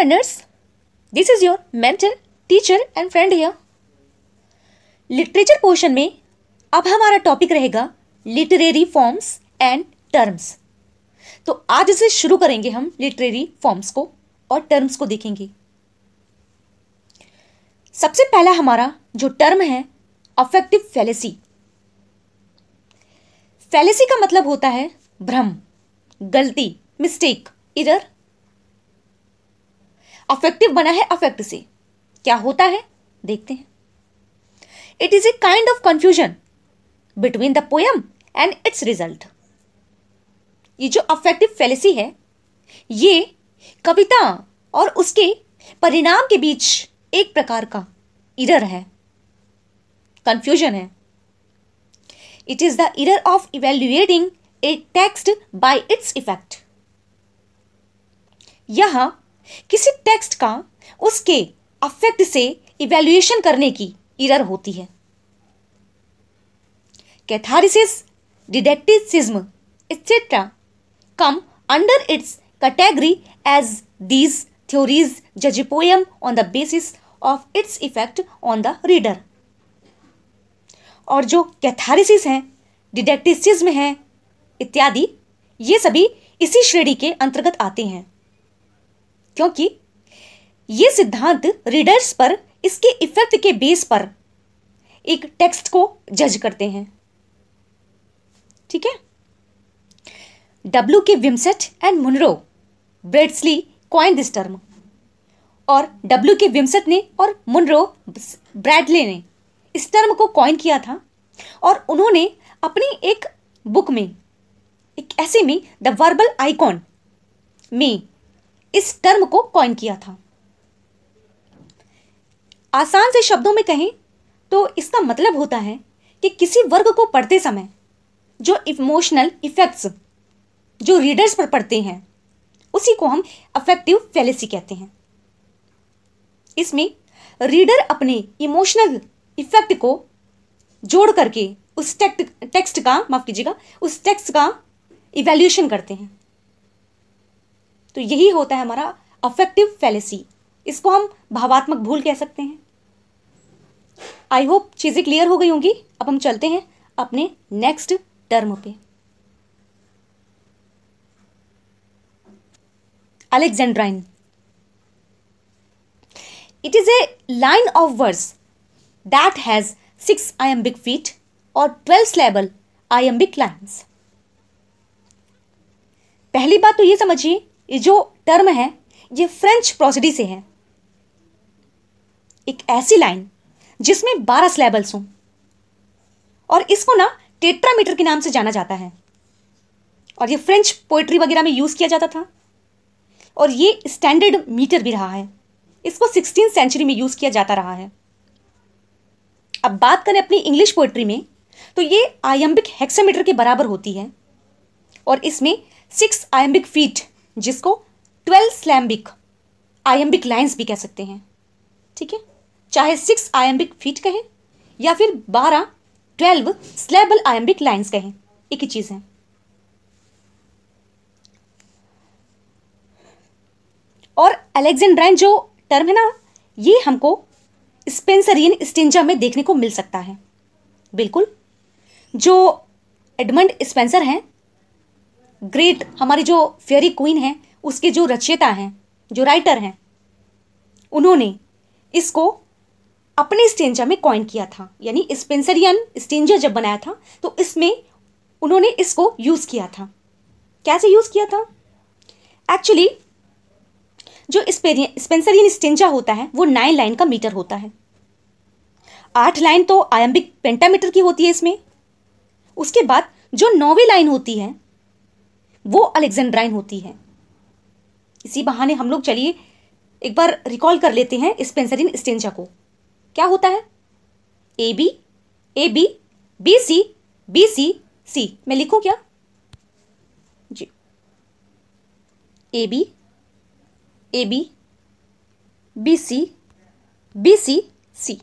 learners, this is your mentor, teacher and friend here. Literature portion में अब हमारा topic रहेगा लिटरेरी फॉर्म्स एंड टर्म्स। तो आज से शुरू करेंगे हम लिटरेरी फॉर्म्स को और टर्म्स को देखेंगे। सबसे पहला हमारा जो टर्म है अफेक्टिव फैलेसी। फैलेसी का मतलब होता है भ्रम, गलती, मिस्टेक, एरर। अफेक्टिव बना है अफेक्ट से। क्या होता है देखते हैं। It is a kind of confusion between the poem and it's result. ये जो अफेक्टिव फैलेसी है ये कविता और उसके परिणाम के बीच एक प्रकार का एरर है, कंफ्यूजन है। It is the error of evaluating A text bye its effect. यहां किसी टेक्स्ट का उसके अफेक्ट से इवेल्युएशन करने की एरर होती है। कैथारिसिस, डिडैक्टिसिज्म etc. come under its category as these theories judge a poem on the basis of its effect on the reader. और जो कैथारिसिस है, डिडैक्टिसिज्म है इत्यादि, ये सभी इसी श्रेणी के अंतर्गत आते हैं क्योंकि ये सिद्धांत रीडर्स पर इसके इफेक्ट के बेस पर एक टेक्स्ट को जज करते हैं। ठीक है। W.K. Wimsatt and Monroe Beardsley coin this term. और W.K. विम्सेट ने और मुनरो ब्रैडले ने इस टर्म को कॉइन किया था और उन्होंने अपनी एक बुक में, एक ऐसे में द वर्बल आइकॉन में इस टर्म को कॉइन किया था। आसान से शब्दों में कहें तो इसका मतलब होता है कि किसी वर्क को पढ़ते समय जो इमोशनल इफेक्ट्स जो रीडर्स पर पड़ते हैं उसी को हम अफेक्टिव फैलेसी कहते हैं। इसमें रीडर अपने इमोशनल इफेक्ट को जोड़ करके उस टेक्स्ट का, माफ कीजिएगा, उस टेक्स्ट का इवैल्यूएशन करते हैं। तो यही होता है हमारा अफेक्टिव फैलेसी। इसको हम भावात्मक भूल कह सकते हैं। आई होप चीजें क्लियर हो गई होंगी। अब हम चलते हैं अपने नेक्स्ट टर्म पे। Alexandrine. It is a line of verse that has 6 iambic feet और 12 syllable iambic lines। पहली बात तो ये समझिए, ये जो टर्म है ये फ्रेंच प्रोसिडी से है। एक ऐसी लाइन जिसमें 12 सिलेबल्स हों और इसको ना टेट्रामीटर के नाम से जाना जाता है और ये फ्रेंच पोएट्री वगैरह में यूज किया जाता था और ये स्टैंडर्ड मीटर भी रहा है। इसको 16th सेंचुरी में यूज किया जाता रहा है। अब बात करें अपनी इंग्लिश पोएट्री में तो ये आयम्बिक हेक्सामीटर के बराबर होती है और इसमें 6 iambic feet जिसको 12 स्लैम्बिक आयम्बिक लाइन्स भी कह सकते हैं। ठीक है, चाहे 6 iambic feet कहें या फिर 12 स्लैबल आयम्बिक लाइन्स कहें, एक ही चीज है। और अलेक्जेंड्राइन जो टर्म है ना, ये हमको स्पेंसरियन स्टेंजा में देखने को मिल सकता है। बिल्कुल, जो एडमंड स्पेंसर हैं, ग्रेट हमारी जो फेयरी क्वीन है उसके जो रचयिता हैं, जो राइटर हैं, उन्होंने इसको अपने स्टेंजा में कॉइन किया था। यानी स्पेंसरियन स्टेंजा जब बनाया था तो इसमें उन्होंने इसको यूज किया था। कैसे यूज किया था? एक्चुअली जो स्पेंसरियन स्टेंजा होता है वो 9 लाइन का मीटर होता है। 8 लाइन तो आयम्बिक पेंटामीटर की होती है इसमें। उसके बाद जो 9वीं लाइन होती है वो अलेक्जेंड्राइन होती है। इसी बहाने हम लोग चलिए एक बार रिकॉल कर लेते हैं स्पेंसरियन स्टेंजा को। क्या होता है? A B B C C. मैं लिखूं क्या जी? A B B C C.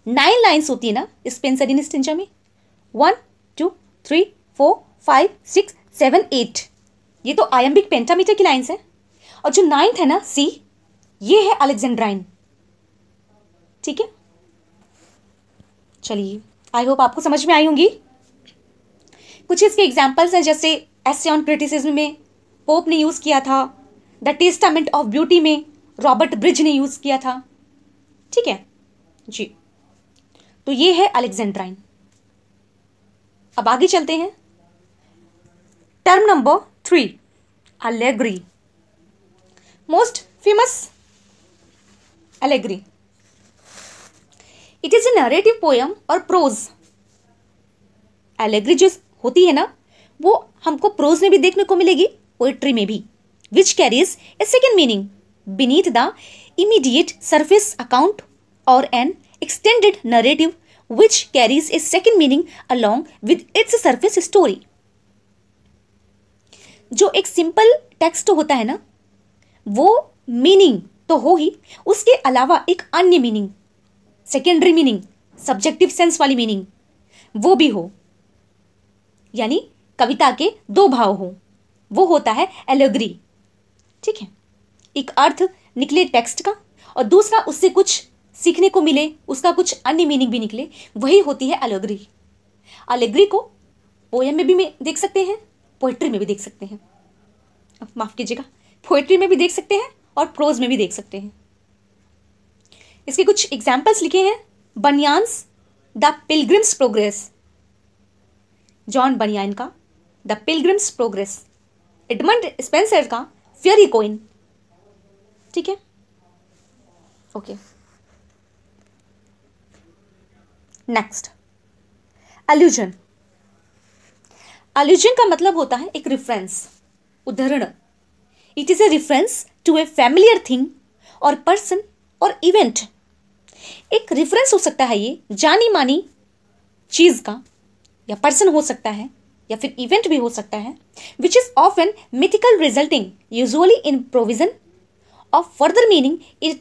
9 lines होती है ना स्पेंसरियन स्टेंजा में। 1 2 3 4 5 6 7 8। ये तो आयम्बिक पेंटामीटर की लाइन्स है। और जो 9th है ना सी, ये है अलेक्जेंड्राइन। ठीक है, चलिए, आई होप आपको समझ में आई होंगी। कुछ इसके एग्जाम्पल्स हैं, जैसे एसे ऑन क्रिटिसिज्म में पोप ने यूज किया था, द टेस्टामेंट ऑफ ब्यूटी में रॉबर्ट ब्रिज ने यूज किया था। ठीक है जी, तो ये है अलेक्जेंड्राइन। अब आगे चलते हैं। Term number 3, allegory. Most famous allegory, it is a narrative poem और प्रोज। एलेग्री जो होती है ना, वो हमको प्रोज में भी देखने को मिलेगी, पोएट्री में भी, which carries a second meaning beneath the immediate surface account और an extended narrative which carries a second meaning along with its surface story. जो एक सिंपल टेक्स्ट होता है ना, वो मीनिंग तो हो ही, उसके अलावा एक अन्य meaning, secondary meaning, subjective sense वाली मीनिंग वो भी हो, यानी कविता के दो भाव हो, वो होता है एलेग्री। ठीक है, एक अर्थ निकले टेक्स्ट का और दूसरा उससे कुछ सीखने को मिले, उसका कुछ अन्य मीनिंग भी निकले, वही होती है एलेग्री। एलेग्री को पोएम में भी देख सकते हैं, पोएट्री में भी देख सकते हैं, माफ कीजिएगा, पोएट्री में भी देख सकते हैं और प्रोज में भी देख सकते हैं। इसके कुछ एग्जाम्पल्स लिखे हैं। बनियान्स द पिलग्रिम्स प्रोग्रेस, जॉन बनियान का the pilgrims progress, Edmund Spenser का फेयरी क्वीन। ठीक है, ओके। नेक्स्ट, अलूजन। अलूजन का मतलब होता है एक रेफरेंस, उदाहरण। It is a reference to a familiar thing और पर्सन और इवेंट। एक रेफरेंस हो सकता है ये जानी मानी चीज का, या पर्सन हो सकता है, या फिर इवेंट भी हो सकता है, which is often mythical resulting usually in provision of further meaning in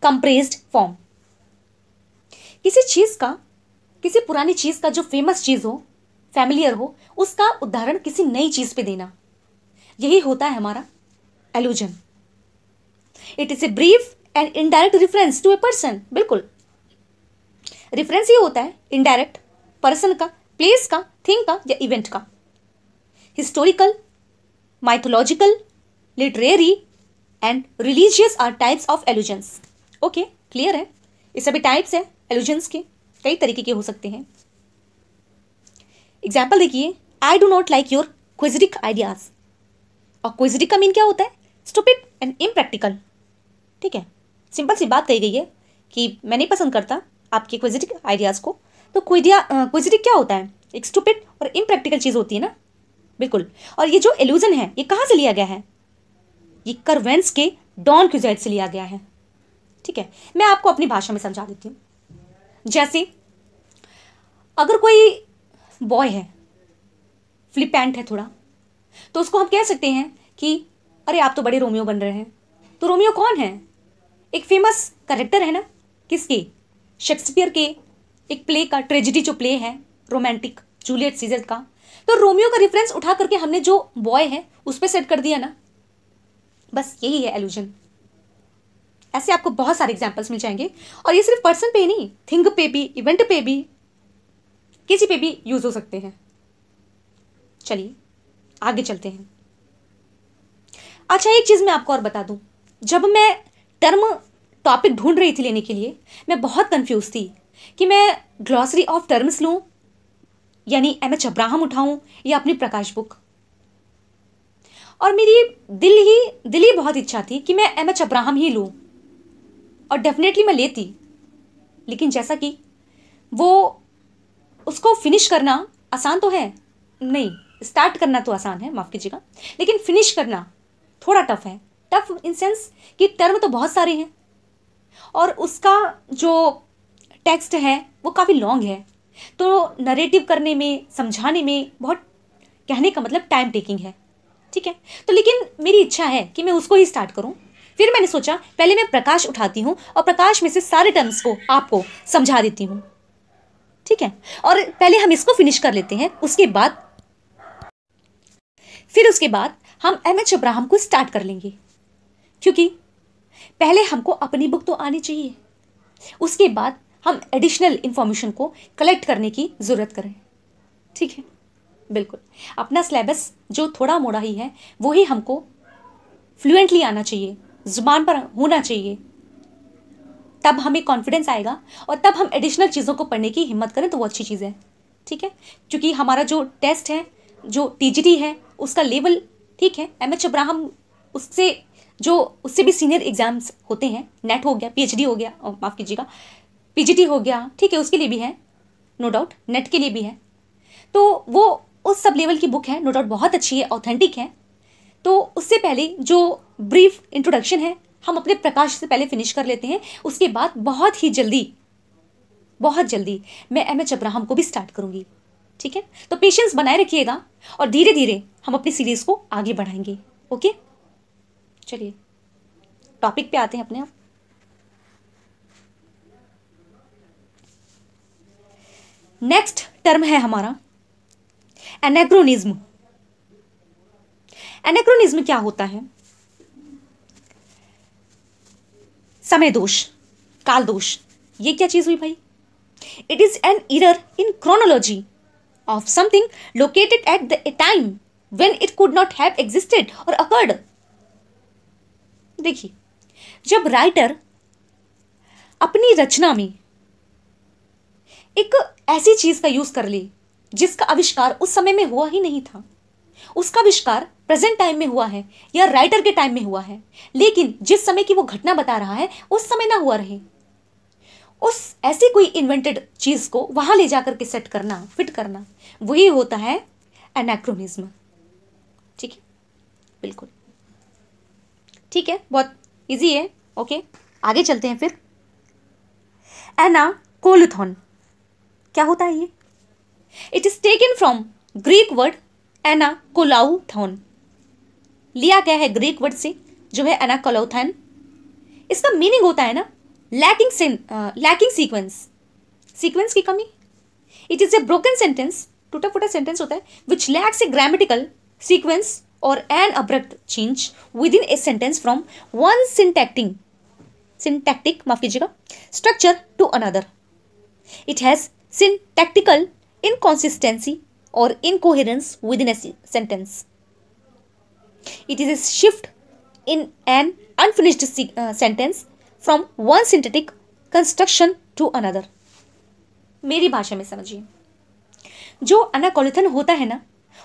compressed form. किसी चीज का, किसी पुरानी चीज का जो फेमस चीज हो, फैमिलियर हो, उसका उदाहरण किसी नई चीज पे देना, यही होता है हमारा allusion. It is a brief and indirect reference to a person. बिल्कुल, रेफरेंस ही होता है इनडायरेक्ट, पर्सन का, प्लेस का, थिंग का या इवेंट का। Historical, mythological, literary and religious are types of allusions. Okay, clear है, ये सभी टाइप्स है एलूजन्स के, कई तरीके के हो सकते हैं। एग्जाम्पल देखिए, I do not like your quixotic ideas. और क्विजिटिक का मीन क्या होता है? Stupid and impractical. ठीक है, सिंपल सी बात कही गई है कि मैं नहीं पसंद करता आपके क्विजिटिक आइडियाज को। तो क्विजिटिक क्या होता है? एक स्टूपिड और इम्प्रैक्टिकल चीज होती है ना। बिल्कुल, और ये जो एलूजन है ये कहाँ से लिया गया है? ये करवेंस के डॉन क्विजाइट से लिया गया है। ठीक है, मैं आपको अपनी भाषा में समझा देती हूँ। जैसे अगर कोई बॉय है, फ्लिपेंट है थोड़ा, तो उसको हम कह सकते हैं कि अरे आप तो बड़े रोमियो बन रहे हैं। तो रोमियो कौन है? एक फेमस कैरेक्टर है ना, किसके? शेक्सपियर के एक प्ले का, ट्रेजेडी जो प्ले है रोमांटिक, जूलियट सीजर का। तो रोमियो का रेफरेंस उठा करके हमने जो बॉय है उस पर सेट कर दिया ना, बस यही है एलूजन। ऐसे आपको बहुत सारे एग्जांपल्स मिल जाएंगे, और ये सिर्फ पर्सन पे ही नहीं, थिंग पे भी, इवेंट पे भी, किसी पे भी यूज हो सकते हैं। चलिए आगे चलते हैं। अच्छा, एक चीज मैं आपको और बता दूं, जब मैं टर्म टॉपिक ढूंढ रही थी लेने के लिए, मैं बहुत कंफ्यूज थी कि मैं ग्लॉसरी ऑफ टर्म्स लूं, यानी एमएच अब्राहम उठाऊं, या अपनी प्रकाश बुक। और मेरी दिल ही बहुत इच्छा थी कि मैं एमएच अब्राहम ही लूं, और डेफिनेटली मैं लेती। लेकिन जैसा कि वो, उसको फिनिश करना आसान तो है नहीं, स्टार्ट करना तो आसान है, माफ कीजिएगा, लेकिन फिनिश करना थोड़ा टफ है। टफ इन सेंस कि टर्म तो बहुत सारे हैं और उसका जो टेक्स्ट है वो काफ़ी लॉन्ग है, तो नरेटिव करने में, समझाने में बहुत, कहने का मतलब टाइम टेकिंग है। ठीक है, तो लेकिन मेरी इच्छा है कि मैं उसको ही स्टार्ट करूं। फिर मैंने सोचा पहले मैं प्रकाश उठाती हूं और प्रकाश में से सारे टर्म्स को आपको समझा देती हूं। ठीक है, और पहले हम इसको फिनिश कर लेते हैं, उसके बाद हम एमएच अब्राहम को स्टार्ट कर लेंगे, क्योंकि पहले हमको अपनी बुक तो आनी चाहिए, उसके बाद हम एडिशनल इंफॉर्मेशन को कलेक्ट करने की ज़रूरत करें। ठीक है, बिल्कुल अपना सिलेबस जो थोड़ा मोड़ा ही है वो ही हमको फ्लुएंटली आना चाहिए, ज़ुबान पर होना चाहिए, तब हमें कॉन्फिडेंस आएगा और तब हम एडिशनल चीज़ों को पढ़ने की हिम्मत करें तो वो अच्छी चीज़ है। ठीक है, क्योंकि हमारा जो टेस्ट है, जो टीजीटी है, उसका लेवल ठीक है, एमएच अब्राहम उससे भी सीनियर एग्जाम्स होते हैं, नेट हो गया, पीएचडी हो गया, माफ़ कीजिएगा पीजीटी हो गया, ठीक है, उसके लिए भी है नो डाउट, नेट के लिए भी है, तो वो उस सब लेवल की बुक है, नो डाउट बहुत अच्छी है, ऑथेंटिक है। तो उससे पहले जो ब्रीफ इंट्रोडक्शन है हम अपने प्रकाश से पहले फिनिश कर लेते हैं, उसके बाद बहुत जल्दी मैं एमएच अब्राहम को भी स्टार्ट करूंगी। ठीक है, तो पेशेंस बनाए रखिएगा और धीरे धीरे हम अपनी सीरीज को आगे बढ़ाएंगे। ओके, चलिए टॉपिक पे आते हैं अपने आप। नेक्स्ट टर्म है हमारा एनाक्रोनिज्म। एनाक्रोनिज्म क्या होता है? समय दोष, काल दोष, ये क्या चीज हुई भाई? It is an error in chronology of something located at the time when it could not have existed और अकर्ड। देखिए, जब राइटर अपनी रचना में एक ऐसी चीज का यूज कर ले जिसका आविष्कार उस समय में हुआ ही नहीं था, उसका आविष्कार प्रेजेंट टाइम में हुआ है या राइटर के टाइम में हुआ है, लेकिन जिस समय की वो घटना बता रहा है उस समय ना हुआ रहे, उस ऐसी कोई इन्वेंटेड चीज को वहां ले जाकर के सेट करना, फिट करना, वही होता है एनाक्रोनिज्म। ठीक है, बिल्कुल ठीक है, बहुत इजी है। ओके, आगे चलते हैं फिर। एनाकोलुथॉन क्या होता है ये? It is taken from Greek word anacoluthon. लिया गया है ग्रीक वर्ड से जो है एनाकोलाउथॉन। इसका मीनिंग होता है ना लैकिंग सीक्वेंस की कमी। It is a broken sentence, टूटा फूटा सेंटेंस होता है which lacks a grammatical sequence और an abrupt change within a sentence from one syntactic माफ कीजिएगा structure to another. It has syntactical inconsistency or incoherence within a sentence. It is a shift in an unfinished sentence from one syntactic construction to another. मेरी भाषा में समझिए, जो एनाकोलिथन होता है ना,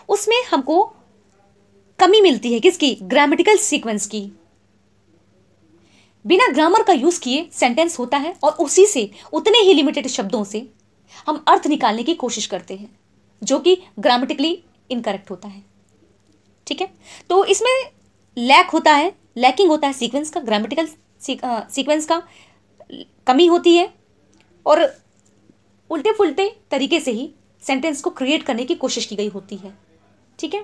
उसमें हमको कमी मिलती है किसकी? ग्रामेटिकल सीक्वेंस की। बिना ग्रामर का यूज किए सेंटेंस होता है और उसी से उतने ही लिमिटेड शब्दों से हम अर्थ निकालने की कोशिश करते हैं जो कि ग्रामेटिकली इनकरेक्ट होता है। ठीक है, तो इसमें लैकिंग होता है सीक्वेंस का, ग्रामेटिकल सीक्वेंस का कमी होती है और उल्टे पुल्टे तरीके से ही सेंटेंस को क्रिएट करने की कोशिश की गई होती है। ठीक है,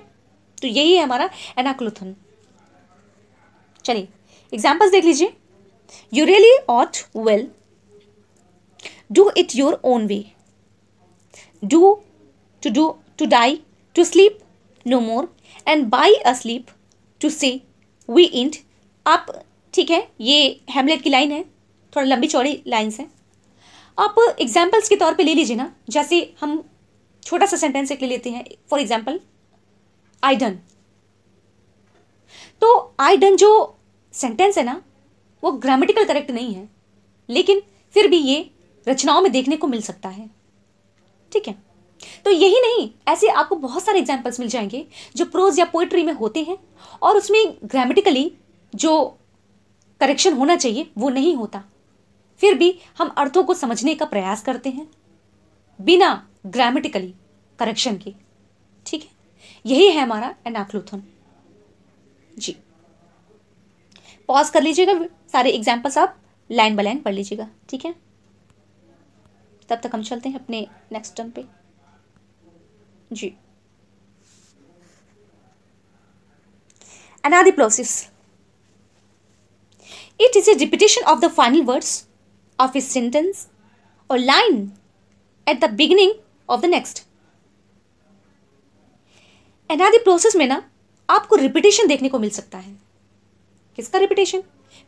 तो यही है हमारा एनाक्लोथन। चलिए एग्जाम्पल्स देख लीजिए। You really ought well, do it your own way, to die, to sleep no more, and by asleep to say we ain't। आप ठीक है, ये हैमलेट की लाइन है, थोड़ा लंबी चौड़ी लाइन्स हैं। आप एग्जाम्पल्स के तौर पे ले लीजिए ना, जैसे हम छोटा सा सेंटेंस एक ले लेते हैं, फॉर एग्जाम्पल आई डन। तो आई डन जो सेंटेंस है ना, वो ग्रामेटिकल करेक्ट नहीं है, लेकिन फिर भी ये रचनाओं में देखने को मिल सकता है। ठीक है, तो यही नहीं, ऐसे आपको बहुत सारे एग्जाम्पल्स मिल जाएंगे जो प्रोज या पोएट्री में होते हैं और उसमें ग्रामेटिकली जो करेक्शन होना चाहिए वो नहीं होता, फिर भी हम अर्थों को समझने का प्रयास करते हैं बिना ग्रामेटिकली करेक्शन के। ठीक है, यही है हमारा एनाक्लोथन जी। पॉज कर लीजिएगा, सारे एग्जाम्पल्स आप लाइन बाय लाइन पढ़ लीजिएगा। ठीक है, तब तक हम चलते हैं अपने नेक्स्ट टर्म पे जी। Anadiplausis. It is a repetition of the final words of a sentence or line at the beginning of the next. Anadiplausis में ना आपको रिपीटेशन देखने को मिल सकता है। किसका रिपीटेशन?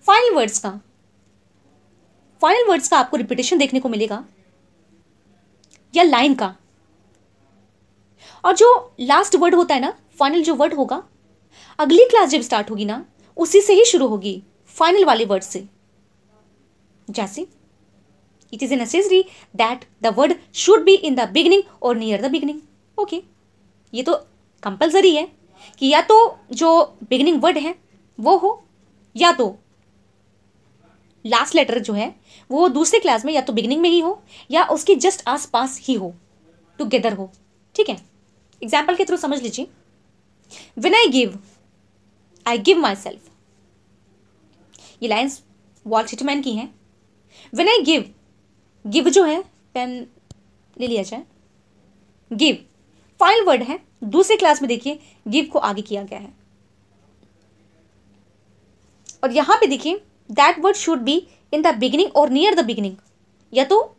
फाइनल वर्ड्स का आपको रिपीटेशन देखने को मिलेगा या लाइन का। और जो लास्ट वर्ड होता है ना, फाइनल जो वर्ड होगा, अगली क्लास जब स्टार्ट होगी ना, उसी से ही शुरू होगी, फाइनल वाले वर्ड से। जैसे it is necessary that the word should be in the beginning और नियर द बिगिनिंग। ओके, ये तो कंपल्सरी है कि या तो जो बिगिनिंग वर्ड है वो हो, या तो लास्ट लेटर जो है वो दूसरे क्लास में या तो बिगिनिंग में ही हो या उसके जस्ट आस पास ही हो, टुगेदर हो। ठीक है, एग्जाम्पल के थ्रू समझ लीजिए। When I give my self, ये लाइन्स वॉल्ट व्हिटमैन की हैं। व्हेन आई गिव जो है, पेन ले लिया जाए, गिव फाइनल वर्ड है, दूसरे क्लास में देखिए गिव को आगे किया गया है। और यहां पे देखिए that word should be in the beginning और नियर द बिगिनिंग, या तो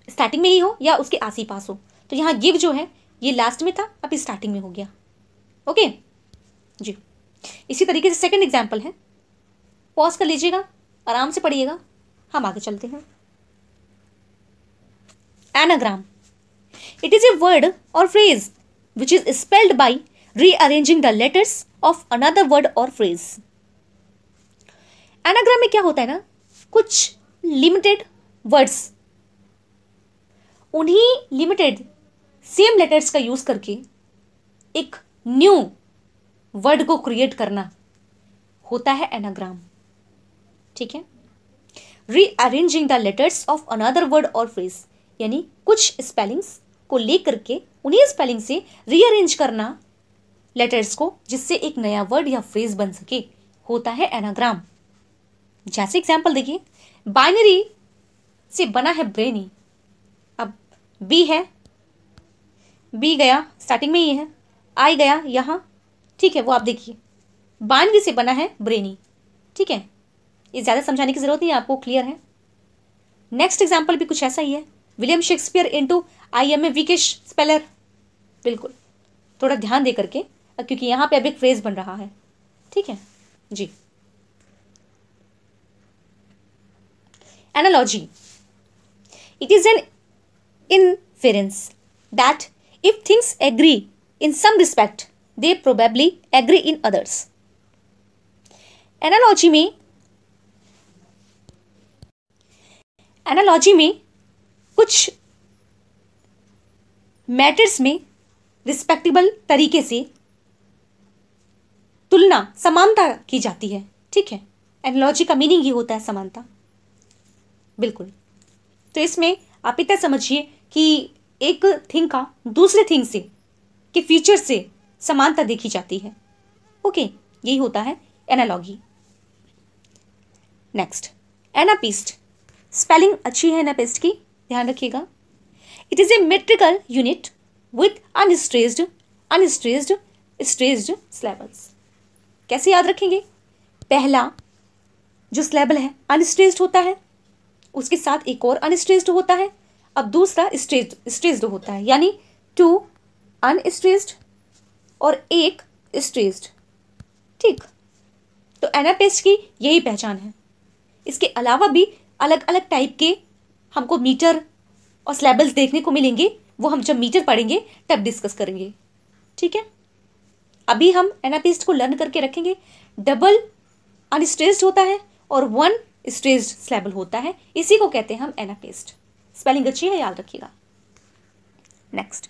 स्टार्टिंग में ही हो या उसके आस ही पास हो। तो यहां गिव जो है ये लास्ट में था, अभी स्टार्टिंग में हो गया। ओके जी, इसी तरीके से सेकंड एग्जाम्पल है, पॉज कर लीजिएगा, आराम से पढ़िएगा, हम आगे चलते हैं। Anagram, it is a word और phrase which is spelled by rearranging the letters of another word और फ्रेज। एनाग्राम में क्या होता है ना, कुछ लिमिटेड वर्ड्स, उन्हीं लिमिटेड सेम लेटर्स का यूज करके एक न्यू वर्ड को क्रिएट करना होता है एनाग्राम। ठीक है, rearranging the letters of another word और फ्रेज, यानी कुछ स्पेलिंग्स को लेकर के उन्हीं स्पेलिंग से रीअरेंज करना लेटर्स को, जिससे एक नया वर्ड या फ्रेज बन सके, होता है एनाग्राम। जैसे एग्जाम्पल देखिए, बाइनरी से बना है ब्रेनी। अब बी है, बी गया स्टार्टिंग में ही है, आई गया यहां, ठीक है, वो आप देखिए बाइनरी से बना है ब्रेनी। ठीक है, ये ज्यादा समझाने की जरूरत नहीं है, आपको क्लियर है। नेक्स्ट एग्जाम्पल भी कुछ ऐसा ही है, William Shakespeare into I am a weakish speller. बिल्कुल, थोड़ा ध्यान दे करके, क्योंकि यहां पे अब एक फ्रेज बन रहा है। ठीक है जी। Analogy, it is an inference that if things agree in some respect, they probably agree in others. Analogy में कुछ मैटर्स में रिस्पेक्टेबल तरीके से तुलना, समानता की जाती है। ठीक है, एनालॉजी का मीनिंग ही होता है समानता। बिल्कुल, तो इसमें आप इतना समझिए कि एक थिंग का दूसरे थिंग से के फीचर से समानता देखी जाती है। ओके, यही होता है एनालॉगी। नेक्स्ट, एनापिस्ट, स्पेलिंग अच्छी है एनापिस्ट की, ध्यान रखिएगा। It is A metrical unit with unstressed syllables. कैसे याद रखेंगे, पहला जो सिलेबल है अनस्ट्रेस्ड होता है, उसके साथ एक और अनस्ट्रेस्ड होता है, अब दूसरा स्ट्रेस्ड होता है, यानी 2 अनस्ट्रेस्ड और 1 स्ट्रेस्ड। ठीक, तो एनापेस्ट की यही पहचान है। इसके अलावा भी अलग अलग टाइप के हमको मीटर और सिलेबल्स देखने को मिलेंगे, वो हम जब मीटर पढ़ेंगे तब डिस्कस करेंगे। ठीक है, अभी हम एनापेस्ट को लर्न करके रखेंगे। डबल अनस्ट्रेस्ड होता है और 1 स्ट्रेस्ड सिलेबल होता है, इसी को कहते हैं हम एनापेस्ट। स्पेलिंग अच्छी है, याद रखिएगा। Next,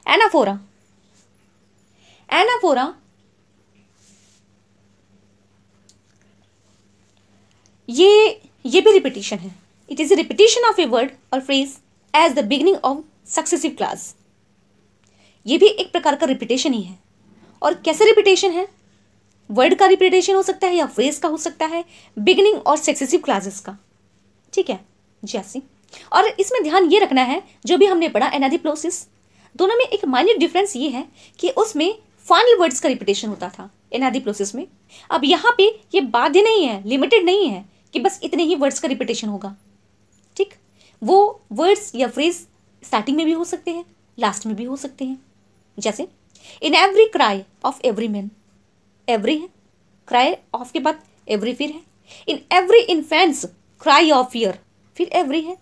anaphora. एनाफोरा ये भी रिपीटिशन है। It is a repetition of a word और phrase as the beginning of successive clause. ये भी एक प्रकार का रिपीटेशन ही है। और कैसे रिपीटेशन है, वर्ड का रिपीटेशन हो सकता है या फ्रेज का हो सकता है, बिगिनिंग और सक्सेसिव क्लासेस का। ठीक है, जैसे, और इसमें ध्यान ये रखना है, जो भी हमने पढ़ा एनादिप्लोसिस, दोनों में एक माइन्यूट डिफरेंस ये है कि उसमें फाइनल वर्ड्स का रिपीटेशन होता था एनादिप्लोसिस में। अब यहाँ पे ये बाध्य नहीं है, लिमिटेड नहीं है कि बस इतने ही वर्ड्स का रिपीटेशन होगा। ठीक, वो वर्ड्स या फ्रेज स्टार्टिंग में भी हो सकते हैं, लास्ट में भी हो सकते हैं। जैसे, in every cry of every man, every है, क्राई ऑफ के बाद एवरी फिर है। In every infants cry of fear, फिर एवरी है।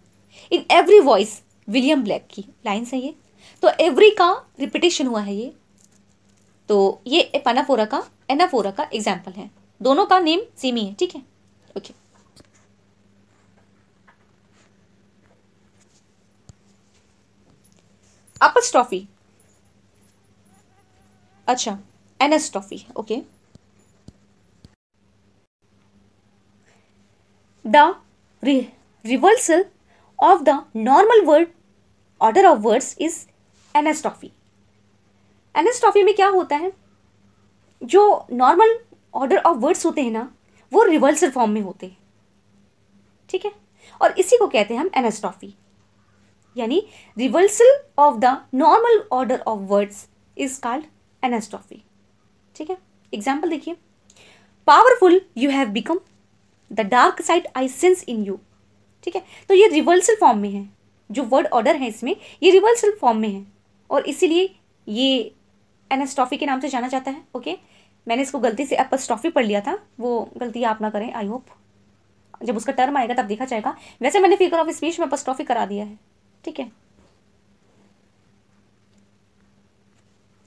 In every voice, William black की लाइन्स है ये। तो एवरी का रिपीटेशन हुआ है ये, तो ये एनाफोरा का एग्जाम्पल है। दोनों का नेम सेम ही है, ठीक है। ओके, अपस्ट्रॉफी, अच्छा anastrophe, okay. The reversal of the normal word order of words is anastrophe. Anastrophe में क्या होता है, जो नॉर्मल ऑर्डर ऑफ वर्ड्स होते हैं ना, वो रिवर्सल फॉर्म में होते हैं, ठीक है। और इसी को कहते हैं हम एनास्ट्रॉफी, यानी reversal of the normal order of words is called anastrophe, ठीक है। एग्जाम्पल देखिए, powerful you have become, the dark side I sense in you, ठीक है। तो ये रिवर्सल फॉर्म में है, जो वर्ड ऑर्डर है इसमें ये रिवर्सल फॉर्म में है, और इसीलिए ये एनास्ट्रॉफी के नाम से जाना जाता है, ओके। मैंने इसको गलती से अपस्ट्रॉफी पढ़ लिया था, वो गलती आप ना करें, आई होप जब उसका टर्म आएगा तब देखा जाएगा। वैसे मैंने फिगर ऑफ स्पीच में अपस्ट्रॉफी करा दिया है, ठीक है।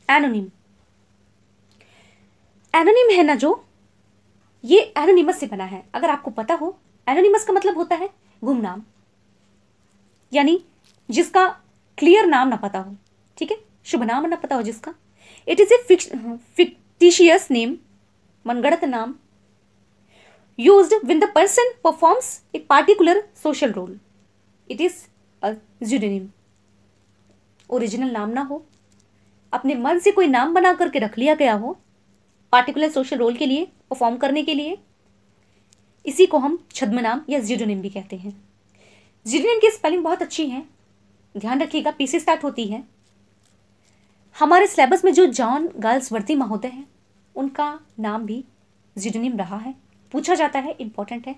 एनोनिम, एनोनिम है ना जो, ये एनोनिमस से बना है। अगर आपको पता हो, एनोनिमस का मतलब होता है गुमनाम, यानी जिसका क्लियर नाम ना पता हो, ठीक है, शुभ नाम ना पता हो जिसका। It is a fictitious name, मनगढ़ंत नाम, used when the person performs a particular social role. It is a pseudonym. Original नाम ना हो, अपने मन से कोई नाम बना करके रख लिया गया हो पार्टिकुलर सोशल रोल के लिए, परफॉर्म करने के लिए, इसी को हम छद्मनाम या ज़्यूडोनिम भी कहते हैं। ज़्यूडोनिम की स्पेलिंग बहुत अच्छी है, ध्यान रखिएगा, पी से स्टार्ट होती है। हमारे सिलेबस में जो जॉन गर्ल्स वर्दी महोदय हैं, उनका नाम भी ज़्यूडोनिम रहा है, पूछा जाता है, इंपॉर्टेंट है,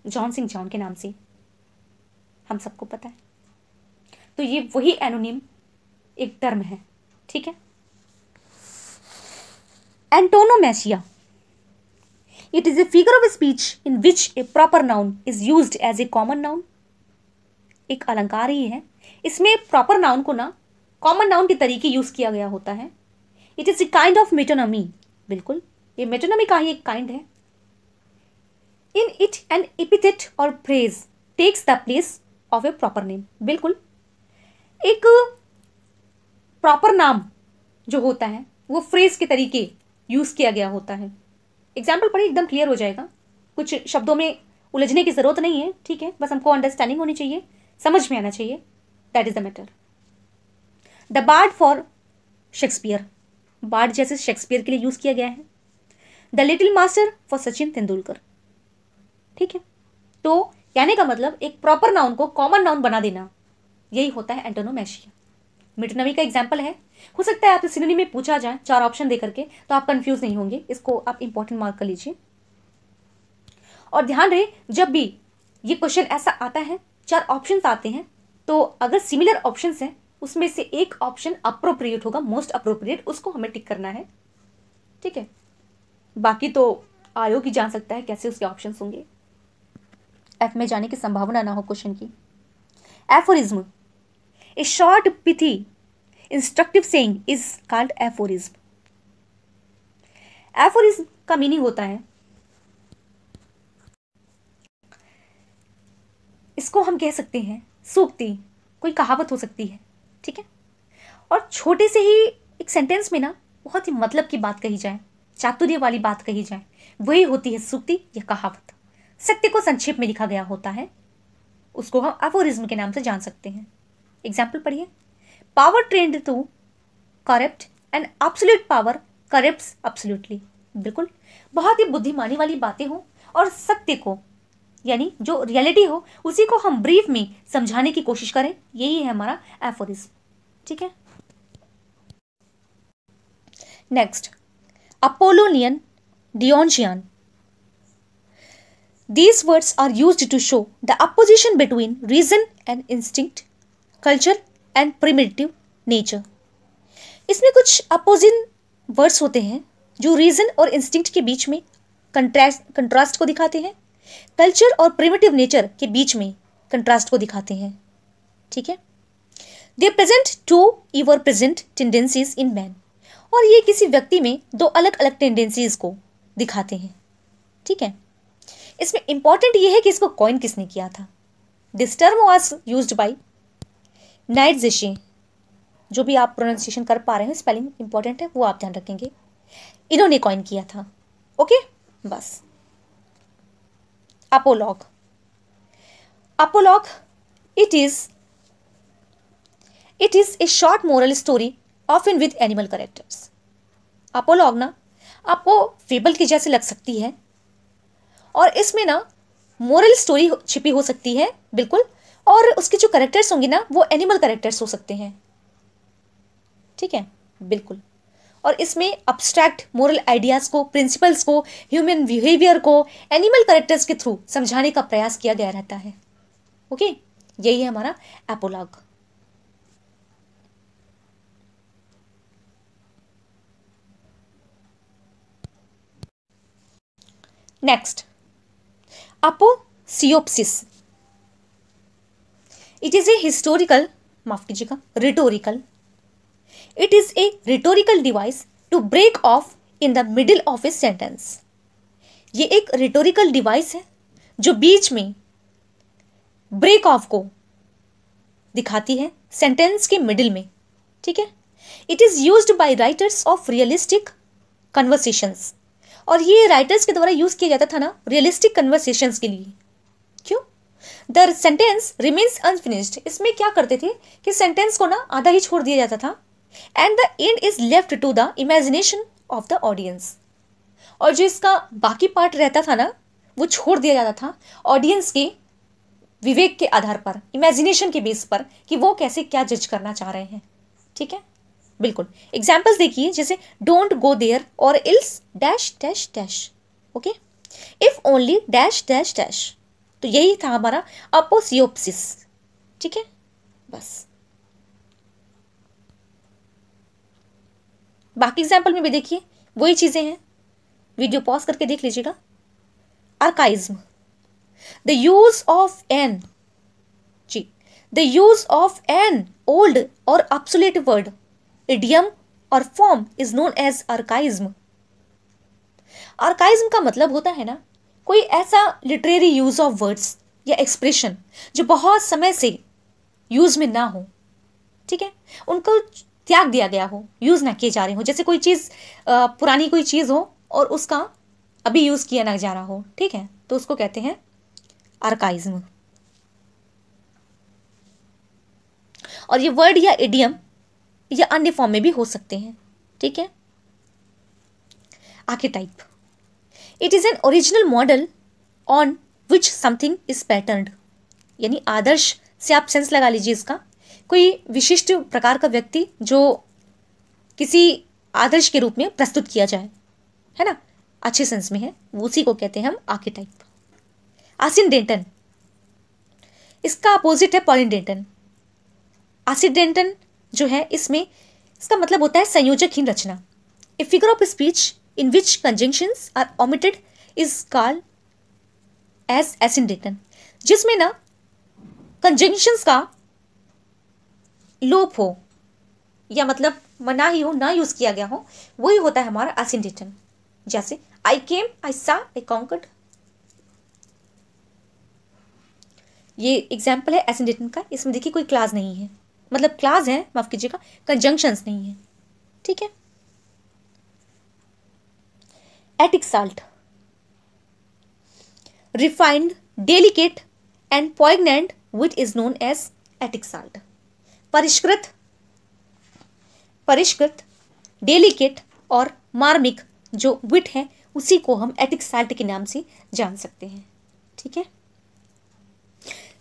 जॉन सिंह जॉन के नाम से, हम सबको पता है। तो ये वही एनोनिम एक टर्म है, ठीक है। Antonomasia, it is a figure of speech in which a proper noun is used as a common noun. एक अलंकार ही है, इसमें प्रॉपर नाउन को ना कॉमन नाउन के तरीके यूज किया गया होता है। It is a kind of metonymy, बिल्कुल ये मेटोनमी का ही एक काइंड है। इन इट एन एपिथेट और phrase takes the place of a proper name, बिल्कुल एक प्रॉपर नाम जो होता है वो फ्रेज के तरीके यूज किया गया होता है। एग्जाम्पल पढ़े, एकदम क्लियर हो जाएगा, कुछ शब्दों में उलझने की जरूरत नहीं है, ठीक है, बस हमको अंडरस्टैंडिंग होनी चाहिए, समझ में आना चाहिए, that is the matter. The bard for Shakespeare, bard जैसे शेक्सपियर के लिए यूज किया गया है। The little master for Sachin Tendulkar, ठीक है। तो कहने का मतलब एक प्रॉपर नाउन को कॉमन नाउन बना देना, यही होता है एंटोनोमेशिया। मेटोनमी का एग्जाम्पल है, हो सकता है आपसे सिनोनिम में पूछा जाए 4 ऑप्शन दे करके, तो आप कंफ्यूज नहीं होंगे, इसको आप इंपॉर्टेंट मार्क कर लीजिए। और ध्यान रहे, जब भी ये क्वेश्चन ऐसा आता है, 4 ऑप्शन आते हैं, तो अगर सिमिलर ऑप्शन है उसमें से एक ऑप्शन अप्रोप्रिएट होगा, मोस्ट अप्रोप्रिएट, उसको हमें टिक करना है, ठीक है। बाकी तो आयोग ही जान सकता है कैसे उसके ऑप्शंस होंगे, एफ में जाने की संभावना ना हो क्वेश्चन की। Aphorism, a short pithy instructive saying is called aphorism. Aphorism का मीनिंग होता है, इसको हम कह सकते हैं सूक्ति, कोई कहावत हो सकती है, ठीक है। और छोटे से ही एक सेंटेंस में ना बहुत ही मतलब की बात कही जाए, चातुर्य वाली बात कही जाए, वही होती है सूक्ति या कहावत। सत्य को संक्षेप में लिखा गया होता है, उसको हम एफोरिज्म के नाम से जान सकते हैं। एग्जाम्पल पढ़िए, power trend to corrupt and absolute power corrupts absolutely, बिल्कुल बहुत ही बुद्धिमानी वाली बातें हो और सत्य को, यानी जो रियलिटी हो, उसी को हम ब्रीफ में समझाने की कोशिश करें, यही है हमारा एफोरिज्म, ठीक है। Next, Apollonian, Dionysian. These words are used to show the opposition between reason and instinct, culture and primitive nature. इसमें कुछ अपोजिंग वर्ड्स होते हैं जो रीजन और इंस्टिंक्ट के बीच में कंट्रास्ट को दिखाते हैं, कल्चर और प्रिमिटिव नेचर के बीच में कंट्रास्ट को दिखाते हैं। ठीक है, they present two ever present tendencies in man, और ये किसी व्यक्ति में दो अलग अलग टेंडेंसीज को दिखाते हैं। ठीक है, इसमें इंपॉर्टेंट ये है कि इसको कॉइन किसने किया था। This term was used by Nietzsche, जो भी आप प्रोनाउंसिएशन कर पा रहे हैं, स्पेलिंग इंपॉर्टेंट है, वो आप ध्यान रखेंगे, इन्होंने कॉइन किया था। ओके, बस। Apologue, apologue it is a short moral story often with animal characters. Apologue ना आपको फेबल के जैसे लग सकती है, और इसमें ना मोरल स्टोरी छिपी हो सकती है, बिल्कुल, और उसके जो कैरेक्टर्स होंगे ना वो एनिमल कैरेक्टर्स हो सकते हैं। ठीक है, बिल्कुल, और इसमें अब्स्ट्रैक्ट मोरल आइडियाज को, प्रिंसिपल्स को, ह्यूमन बिहेवियर को एनिमल कैरेक्टर्स के थ्रू समझाने का प्रयास किया गया रहता है। ओके, यही है हमारा apologue. Next, aposiopesis. It is a historical, माफ कीजिएगा, rhetorical, it is a rhetorical device to break off in the middle of a sentence. ये एक रिटोरिकल डिवाइस है जो बीच में ब्रेक ऑफ को दिखाती है सेंटेंस के मिडिल में। ठीक है, it is used by writers of realistic conversations, और ये राइटर्स के द्वारा यूज किया जाता था ना रियलिस्टिक कन्वर्सेशंस के लिए। क्यों? द सेंटेंस रिमेन्स अनफिनिश्ड, इसमें क्या करते थे कि सेंटेंस को ना आधा ही छोड़ दिया जाता था, and the end is left to the imagination of the audience, और जो इसका बाकी पार्ट रहता था ना वो छोड़ दिया जाता था ऑडियंस के विवेक के आधार पर, इमेजिनेशन के बेस पर, कि वो कैसे क्या जज करना चाह रहे हैं। ठीक है, बिल्कुल। एग्जाम्पल्स देखिए, जैसे डोंट गो देयर और ills dash dash dash. Okay, if only dash dash dash. तो यही था हमारा अपोसियोप्सिस। ठीक है, बस। बाकी एग्जाम्पल में भी देखिए वही चीजें हैं, वीडियो पॉज करके देख लीजिएगा। Archaism, the use of an, जी, the use of an old और ऑब्सोलेट वर्ड, इडियम और form is known as archaism. Archaism का मतलब होता है ना कोई ऐसा लिटरेरी यूज ऑफ वर्ड्स या एक्सप्रेशन जो बहुत समय से यूज में ना हो। ठीक है, उनको त्याग दिया गया हो, यूज ना किए जा रहे हो। जैसे कोई चीज पुरानी कोई चीज हो और उसका अभी यूज किया ना जा रहा हो, ठीक है, तो उसको कहते हैं आर्काइज्म। और ये वर्ड या इडियम या अन्य फॉर्म में भी हो सकते हैं। ठीक है, archetype, it is an original model on which something is patterned, यानी आदर्श से आप सेंस लगा लीजिए इसका, कोई विशिष्ट प्रकार का व्यक्ति जो किसी आदर्श के रूप में प्रस्तुत किया जाए, है ना, अच्छे सेंस में है, उसी को कहते हैं हम आर्केटाइप। आसिडेंटन, इसका अपोजिट है पॉलिडेंटन। आसिडेंटन जो है इसमें इसका मतलब होता है संयोजकहीन रचना। A figure of speech in which conjunctions are omitted is called as asyndeton, जिसमें ना कंजंक्शंस का लोप हो या मतलब मना ही हो, ना यूज किया गया हो, वही होता है हमारा एसिडेंटन। जैसे आई केम, आई सा, आई कॉन्कर्ड, ये एग्जाम्पल है एसिडेंटन का। इसमें देखिए कोई क्लास नहीं है, मतलब क्लास है, माफ कीजिएगा, कंजंक्शंस नहीं है। ठीक है, Attic salt, refined, delicate and poignant wit is known as Attic salt. परिष्कृत, डेलिकेट और मार्मिक जो विट है उसी को हम एटिक साल्ट के नाम से जान सकते हैं। ठीक है,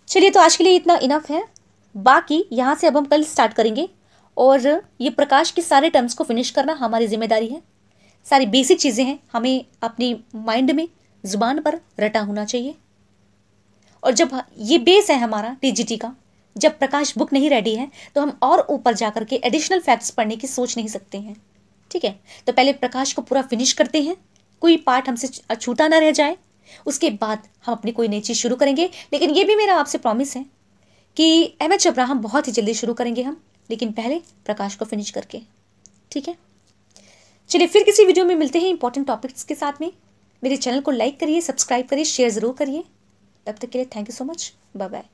चलिए तो आज के लिए इतना इनफ है। बाकी यहाँ से अब हम कल स्टार्ट करेंगे, और ये प्रकाश के सारे टर्म्स को फिनिश करना हमारी जिम्मेदारी है। सारी बेसिक चीज़ें हैं, हमें अपनी माइंड में, जुबान पर रटा होना चाहिए। और जब ये बेस है हमारा टीजीटी का, जब प्रकाश बुक नहीं रेडी है तो हम और ऊपर जा करके एडिशनल फैक्ट्स पढ़ने की सोच नहीं सकते हैं। ठीक है, तो पहले प्रकाश को पूरा फिनिश करते हैं, कोई पार्ट हमसे छूटा ना रह जाए, उसके बाद हम अपनी कोई नई चीज़ शुरू करेंगे। लेकिन ये भी मेरा आपसे प्रॉमिस है कि एमएच अब्राहम बहुत ही जल्दी शुरू करेंगे हम, लेकिन पहले प्रकाश को फिनिश करके। ठीक है, चलिए फिर किसी वीडियो में मिलते हैं इंपॉर्टेंट टॉपिक्स के साथ में। मेरे चैनल को लाइक करिए, सब्सक्राइब करिए, शेयर ज़रूर करिए। तब तक के लिए thank you so much, bye bye.